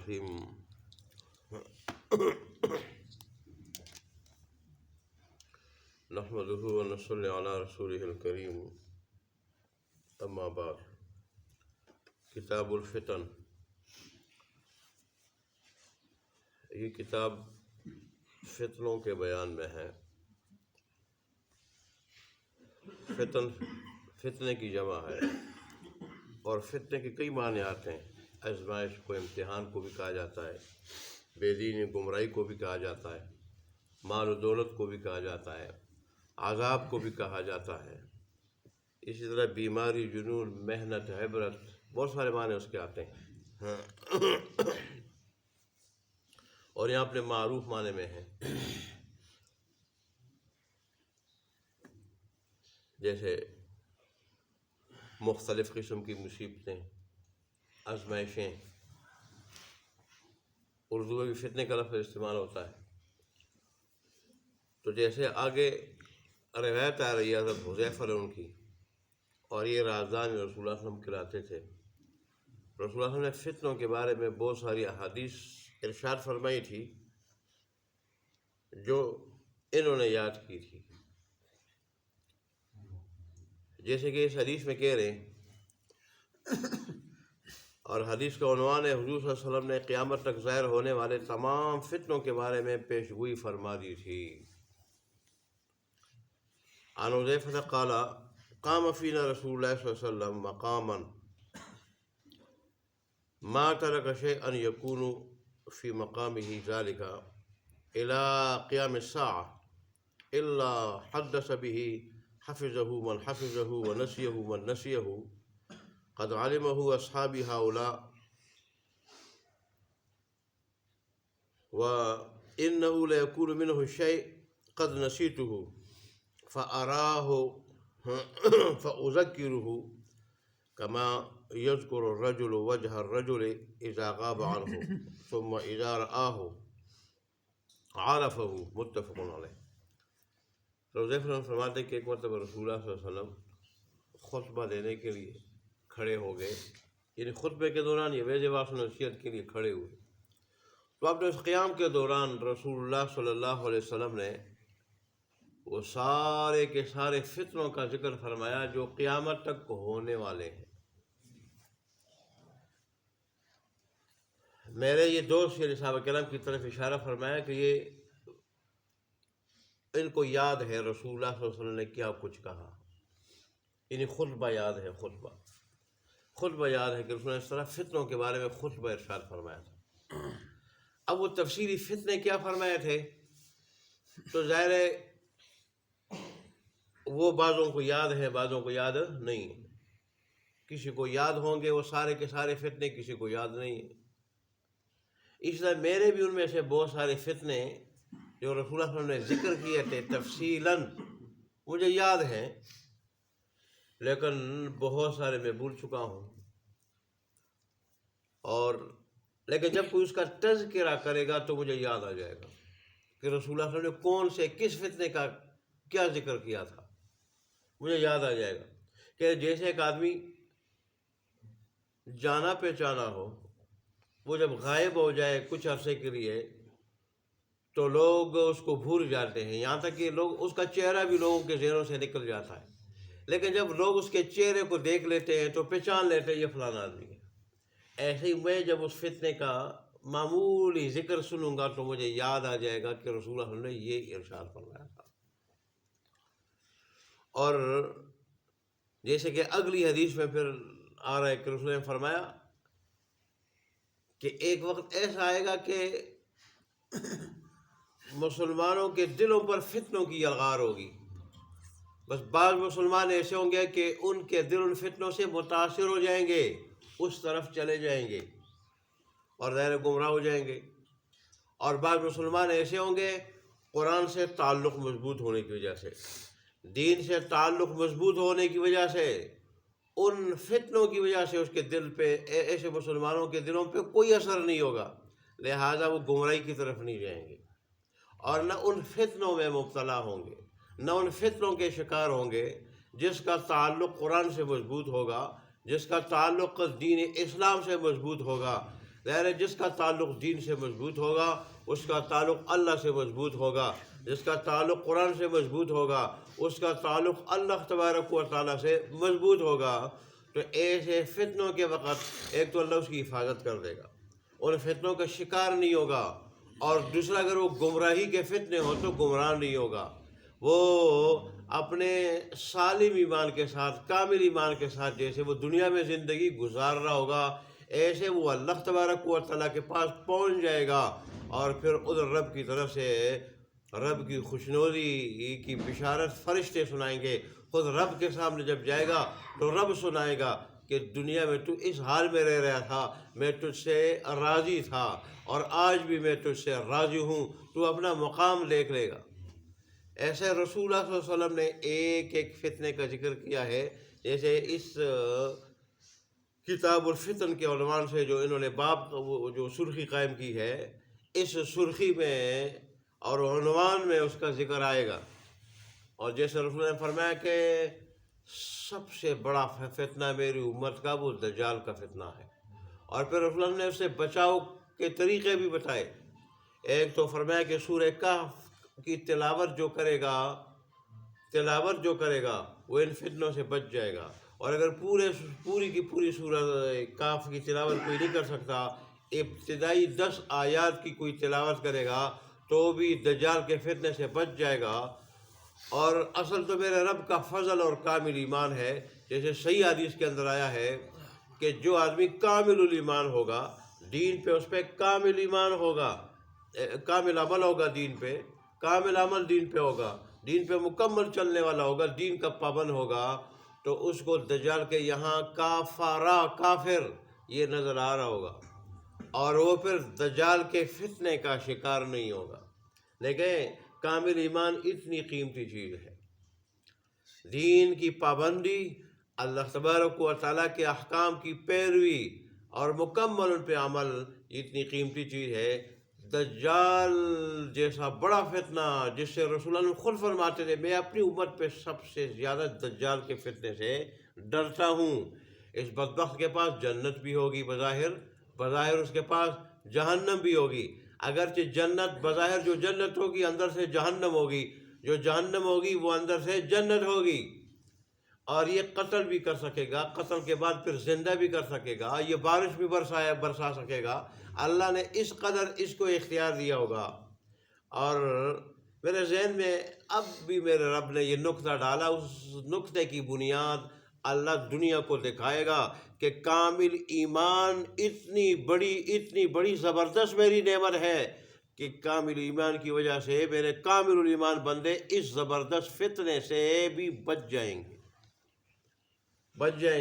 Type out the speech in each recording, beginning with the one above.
الرحیم نحمده ونصلی علی رسولہ الکریم اما بعد کتاب الفتن، یہ کتاب فتنوں کے بیان میں ہے۔ فتنے کی جمع ہے اور فتنے کے کئی معنی آتے ہیں۔ آزمائش کو، امتحان کو بھی کہا جاتا ہے، بے دینی گمراہی کو بھی کہا جاتا ہے، مال و دولت کو بھی کہا جاتا ہے، عذاب کو بھی کہا جاتا ہے، اسی طرح بیماری، جنون، محنت، عبرت، بہت سارے معنی اس کے آتے ہیں اور یہاں اپنے معروف معنی میں ہیں، جیسے مختلف قسم کی مصیبتیں، آزمائشیں۔ اردو میں بھی فتنے کا لفظ استعمال ہوتا ہے۔ تو جیسے آگے روایت آ رہی ہے حضرت حذیفہ ان کی، اور یہ رازدان رسول اللہ صلی اللہ علیہ وسلم کہلاتے تھے۔ رسول اللہ صلی اللہ علیہ وسلم نے فتنوں کے بارے میں بہت ساری احادیث ارشاد فرمائی تھی جو انہوں نے یاد کی تھی، جیسے کہ اس حدیث میں کہہ رہے ہیں، اور حدیث کا عنوان ہے حضور صلی اللہ علیہ وسلم نے قیامت تک ظاہر ہونے والے تمام فتنوں کے بارے میں پیشگوئی فرما دی تھی۔ عن حذیفہ قال قام فینا رسول اللہ صلی اللہ علیہ وسلم مقاما ما ترک شیئا یکون فی مقامہ ذلک الى قیام الساعة الا حدث به حفظه من حفظه ونسيه من نسيه قد علمه اصحابی هؤلاء وانه ليكون منه شيء قد نسيته فأراه فأذكره كما يذكر الرجل وجه الرجل إذا غاب عنه ثم إذا رآه عرفه، متفق علیہ۔ حذیفہ فرماتے کہ ایک مرتبہ رسول اللہ صلی اللہ علیہ وسلم خطبہ دینے کے لیے کھڑے ہو گئے، یعنی خطبے کے دوران یہ وعظ و نصیحت کے لیے کھڑے ہوئے، تو اپنے اس قیام کے دوران رسول اللہ صلی اللہ علیہ وسلم نے وہ سارے کے سارے فتنوں کا ذکر فرمایا جو قیامت تک ہونے والے ہیں۔ میرے یہ دوست یعنی صحابہ کرام کی طرف اشارہ فرمایا کہ یہ ان کو یاد ہے رسول اللہ صلی اللہ علیہ وسلم نے کیا کچھ کہا، یعنی خطبہ یاد ہے، خطبہ یاد ہے کہ رسول نے اس طرح فتنوں کے بارے میں خطبہ ارشاد فرمایا تھا۔ اب وہ تفصیلی فتنے کیا فرمائے تھے تو ظاہر ہے وہ بعضوں کو یاد ہے، بعضوں کو یاد نہیں ہے۔ کسی کو یاد ہوں گے وہ سارے کے سارے فتنے، کسی کو یاد نہیں ہے۔ اس طرح میرے بھی ان میں سے بہت سارے فتنے جو رسول اللہ صلی اللہ علیہ وسلم نے ذکر کیے تھے تفصیلاً مجھے یاد ہیں، لیکن بہت سارے میں بھول چکا ہوں، لیکن جب کوئی اس کا تذکرہ کرے گا تو مجھے یاد آ جائے گا کہ رسول اللہ صلی اللہ علیہ وسلم نے کون سے کس فتنے کا کیا ذکر کیا تھا، مجھے یاد آ جائے گا۔ کہ جیسے ایک آدمی جانا پہچانا ہو، وہ جب غائب ہو جائے کچھ عرصے کے لیے تو لوگ اس کو بھول جاتے ہیں، یہاں تک کہ لوگ اس کا چہرہ بھی لوگوں کے ذہنوں سے نکل جاتا ہے، لیکن جب لوگ اس کے چہرے کو دیکھ لیتے ہیں تو پہچان لیتے ہیں یہ فلانا آدمی ہے۔ ایسے ہی میں جب اس فتنے کا معمولی ذکر سنوں گا تو مجھے یاد آ جائے گا کہ رسول اللہ نے یہ ارشاد فرمایا تھا۔ اور جیسے کہ اگلی حدیث میں پھر آ رہا ہے کہ رسول نے فرمایا کہ ایک وقت ایسا آئے گا کہ مسلمانوں کے دلوں پر فتنوں کی یلغار ہوگی، بس بعض مسلمان ایسے ہوں گے کہ ان کے دل ان فتنوں سے متاثر ہو جائیں گے، اس طرف چلے جائیں گے اور ظاہر گمراہ ہو جائیں گے، اور بعض مسلمان ایسے ہوں گے قرآن سے تعلق مضبوط ہونے کی وجہ سے، دین سے تعلق مضبوط ہونے کی وجہ سے، ان فتنوں کی وجہ سے اس کے دل پہ، ایسے مسلمانوں کے دلوں پہ کوئی اثر نہیں ہوگا، لہٰذا وہ گمراہی کی طرف نہیں جائیں گے، اور نہ ان فتنوں میں مبتلا ہوں گے، نہ ان فتنوں کے شکار ہوں گے۔ جس کا تعلق قرآن سے مضبوط ہوگا، جس کا تعلق دین اسلام سے مضبوط ہوگا، ظاہر ہے جس کا تعلق دین سے مضبوط ہوگا اس کا تعلق اللہ سے مضبوط ہوگا، جس کا تعلق قرآن سے مضبوط ہوگا اس کا تعلق اللہ تبارک و تعالیٰ سے مضبوط ہوگا۔ تو ایسے فتنوں کے وقت ایک تو اللہ اس کی حفاظت کر دے گا، ان فتنوں کا شکار نہیں ہوگا، اور دوسرا اگر وہ گمراہی کے فتنے ہوں تو گمراہ نہیں ہوگا، وہ اپنے سالم ایمان کے ساتھ، کامل ایمان کے ساتھ جیسے وہ دنیا میں زندگی گزار رہا ہوگا ایسے وہ اللہ تبارک و تعالیٰ کے پاس پہنچ جائے گا، اور پھر ادھر رب کی طرف سے رب کی خوشنودی کی بشارت فرشتے سنائیں گے۔ خود رب کے سامنے جب جائے گا تو رب سنائے گا کہ دنیا میں تو اس حال میں رہ رہا تھا، میں تجھ سے راضی تھا اور آج بھی میں تجھ سے راضی ہوں، تو اپنا مقام دیکھ لے گا۔ ایسے رسول اللہ صلی اللہ علیہ وسلم نے ایک ایک فتنے کا ذکر کیا ہے، جیسے اس کتاب الفتن کے عنوان سے جو انہوں نے باب جو سرخی قائم کی ہے، اس سرخی میں اور عنوان میں اس کا ذکر آئے گا۔ اور جیسے رسول اللہ نے فرمایا کہ سب سے بڑا فتنہ میری امت کا وہ دجال کا فتنہ ہے، اور پھر رسول اللہ نے اس سے بچاؤ کے طریقے بھی بتائے۔ ایک تو فرمایا کہ سورہ کہف کی تلاوت جو کرے گا وہ ان فتنوں سے بچ جائے گا، اور اگر پوری کی پوری سورہ کہف کی تلاوت کوئی نہیں کر سکتا، ابتدائی 10 آیات کی کوئی تلاوت کرے گا تو بھی دجال کے فتنے سے بچ جائے گا۔ اور اصل تو میرے رب کا فضل اور کامل ایمان ہے، جیسے صحیح حدیث کے اندر آیا ہے کہ جو آدمی کامل الایمان ہوگا، دین پہ اس پہ کامل ایمان ہوگا، کامل عمل ہوگا، دین پہ کامل عمل دین پہ ہوگا، دین پہ مکمل چلنے والا ہوگا، دین کا پابند ہوگا، تو اس کو دجال کے یہاں کافرہ کافر یہ نظر آ رہا ہوگا، اور وہ پھر دجال کے فتنے کا شکار نہیں ہوگا۔ دیکھیں کامل ایمان اتنی قیمتی چیز ہے، دین کی پابندی، اللہ تبارک و تعالیٰ کے احکام کی پیروی اور مکمل ان پہ عمل اتنی قیمتی چیز ہے۔ دجال جیسا بڑا فتنہ جس سے رسول اللہ خود فرماتے تھے میں اپنی امت پہ سب سے زیادہ دجال کے فتنے سے ڈرتا ہوں۔ اس بدبخت کے پاس جنت بھی ہوگی بظاہر اس کے پاس جہنم بھی ہوگی، اگرچہ جنت بظاہر جو جنت ہوگی اندر سے جہنم ہوگی، جو جہنم ہوگی وہ اندر سے جنت ہوگی، اور یہ قتل بھی کر سکے گا، قتل کے بعد پھر زندہ بھی کر سکے گا، یہ بارش بھی برسا سکے گا، اللہ نے اس قدر اس کو اختیار دیا ہوگا۔ اور میرے ذہن میں اب بھی میرے رب نے یہ نقطہ ڈالا، اس نقطے کی بنیاد اللہ دنیا کو دکھائے گا کہ کامل ایمان اتنی بڑی زبردست میری نعمت ہے کہ کامل ایمان کی وجہ سے میرے کامل ایمان بندے اس زبردست فتنے سے بھی بچ جائیں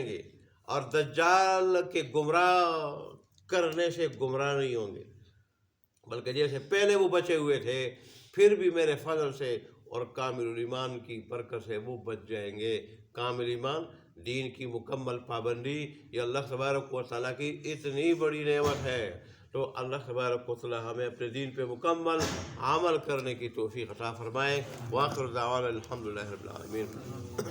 گے، اور دجال کے گمراہ کرنے سے گمراہ نہیں ہوں گے، بلکہ جیسے پہلے وہ بچے ہوئے تھے پھر بھی میرے فضل سے اور کامل ایمان کی برکت سے وہ بچ جائیں گے۔ کامل ایمان، دین کی مکمل پابندی، یہ اللہ تبارک و تعالیٰ کی اتنی بڑی نعمت ہے، تو اللہ تبارک و تعالیٰ ہمیں اپنے دین پہ مکمل عمل کرنے کی توفیق عطا فرمائے۔ وآخر دعوانا الحمدللہ رب العالمین۔